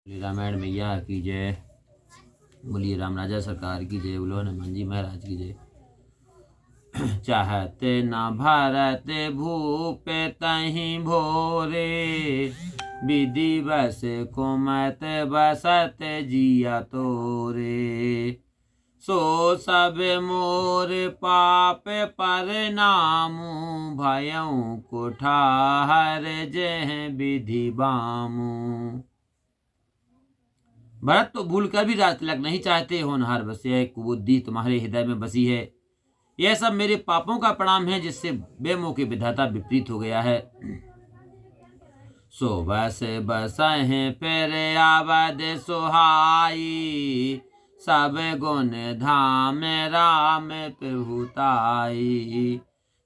बोली रामायण मैया की जय। बोलिए राम राजा सरकार की जय। बोलो हनुमान जी महाराज की जय। चाहते न भरत भूप तहि भोरे, विधि बस कुमत बसत जिया तोरे। सो सब मोर पाप पर नामू, भयऊ कुठार जह विधि बामू। भरत तो भूल कर भी राज तिलक नहीं चाहते, होनहार बसे कुबुद्धि तुम्हारे हृदय में बसी है। यह सब मेरे पापों का परिणाम है, जिससे बेमोह के विधाता विपरीत हो गया है। सो बस बसहें फिर आवद सुहाई, सब गुण धाम राम प्रभुताई।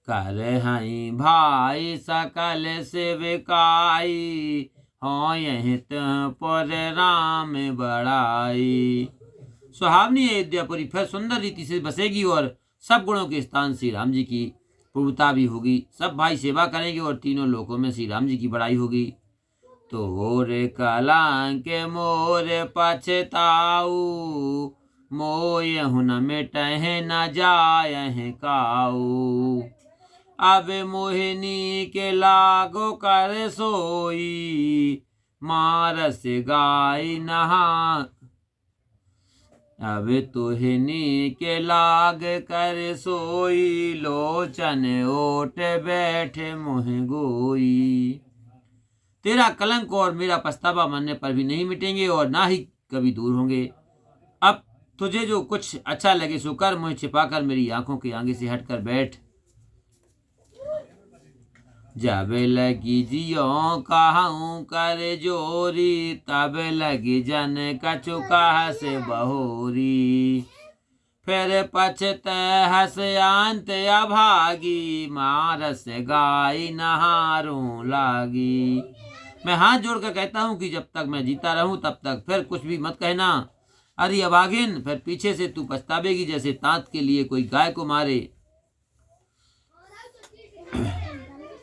कर हई भाई सकल सेविकाई, हो यही पर राम बड़ाई। सुहावनी अयोध्यापुरी फिर सुंदर रीति से बसेगी और सब गुणों के स्थान श्री राम जी की प्रभुता भी होगी। सब भाई सेवा करेंगे और तीनों लोकों में श्री राम जी की बड़ाई होगी। तोर कलंक मोर पछताऊ, मोयहु न मिटहि न जायहि काऊ। अब मोहिनी के लागो कर सोई, मारस गाय नहा। अब तुहनी के लाग कर सोई, लोचन ओट बैठे मुँह गोई। तेरा कलंक और मेरा पछतावा मरने पर भी नहीं मिटेंगे और ना ही कभी दूर होंगे। अब तुझे जो कुछ अच्छा लगे सो कर, मुझे छिपाकर मेरी आंखों के आगे से हटकर बैठ। जब लगी जियो कहूँ कर जोरी, तब लगी जन कछु कह से बहोरी। फिर पछत हस अंत अभागी, मारस गाय नहारों लागी। मैं हाथ जोड़कर कहता हूँ कि जब तक मैं जीता रहूं तब तक फिर कुछ भी मत कहना। अरे अभागिन, फिर पीछे से तू पछतावेगी जैसे तात के लिए कोई गाय को मारे।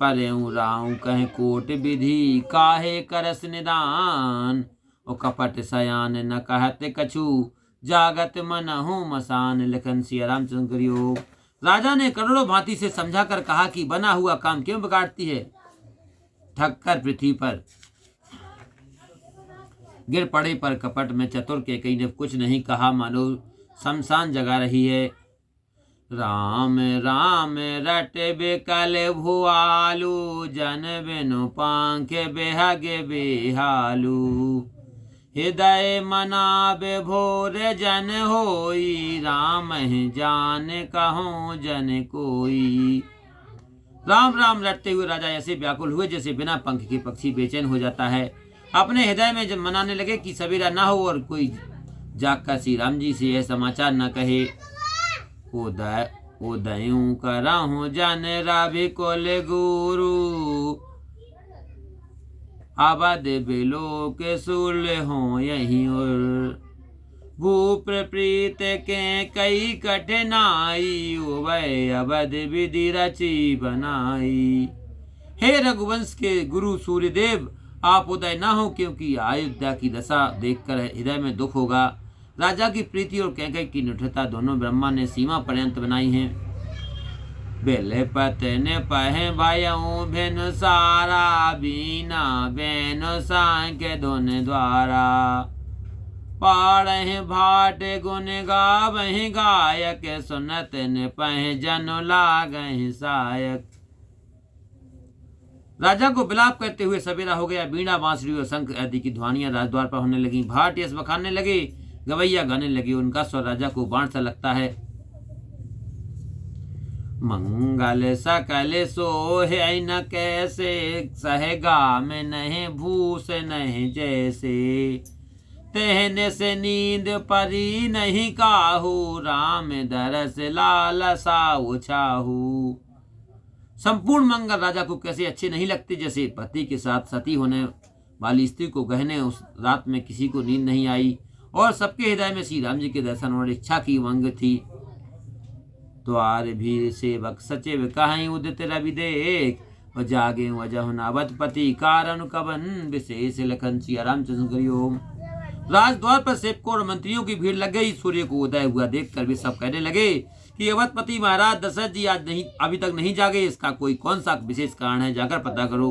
परेऊ राऊ कह कोट विधि, काहे करस निदान। ओ कपट सयान न कहते कछु, जागत मन हो मसान। लिखन सिया रामचंद्र करियो। राजा ने करोड़ों भांति से समझा कर कहा कि बना हुआ काम क्यों बिगाड़ती है। थक कर पृथ्वी पर गिर पड़े पर कपट में चतुर के कई ने कुछ नहीं कहा, मानो शमशान जगा रही है। राम राम रट बेकल भुआलू, जन बिनु पांख बेहगे बेहालू। हृदय मना बेभोर जन होई, राम ही जान कहो जन कोई। राम राम रटते हुए राजा ऐसे व्याकुल हुए जैसे बिना पंख के पक्षी बेचैन हो जाता है। अपने हृदय में जब मनाने लगे कि सवेरा ना हो और कोई जागकर श्री राम जी से यह समाचार न कहे। उदयूं करहूं जन रवि कुल गुरु, अवध बिलो के सुल हो यहीं उर। भूप प्रीत के कई कठिनाई, उभय अवध विधि रची बनाई। हे रघुवंश के गुरु सूर्यदेव, आप उदय न हो, क्योंकि अयोध्या की दशा देखकर हृदय में दुख होगा। राजा की प्रीति और कैकई की निठुरता दोनों ब्रह्मा ने सीमा पर्यंत बनाई हैं। बेलपत ने पहे भयऊ भिन सारा, बीना बैन सांख्य धुन द्वारा। पाढ़ भाट गुण गावहि गायक, सुनत ने पह जन लागहि सायक। राजा को विलाप करते हुए सवेरा हो गया। बीणा बांसुरी और शंख आदि की ध्वनियां राजद्वार पर होने लगी। भाट यश बखानने लगे, गवैया गाने लगे। उनका स्वर राजा को बाण सा लगता है। मंगल सकल सोहे न कैसे, सहेगा में नहीं भूस नहीं जैसे। तेहने से नींद परी नहीं काहू, राम दरस लालसा उछाहू। संपूर्ण मंगल राजा को कैसे अच्छे नहीं लगते, जैसे पति के साथ सती होने वाली स्त्री को गहने उस रात में किसी को नींद नहीं आई और सबके हृदय में श्री राम जी के दर्शन और इच्छा की उमंग थी। द्वार भी सेवक सचिव कहीं उदित रवि देख, और जागे वजह नावतपति कारण कवन विशेष। लखन सिया रामचंद्र करियो। राजद्वार पर सेवकों और मंत्रियों की भीड़ लग गई। सूर्य को उदय हुआ देखकर भी सब कहने लगे कि अवधपति महाराज दशरथ जी आज नहीं, अभी तक नहीं जागे। इसका कोई कौन सा विशेष कारण है, जाकर पता करो।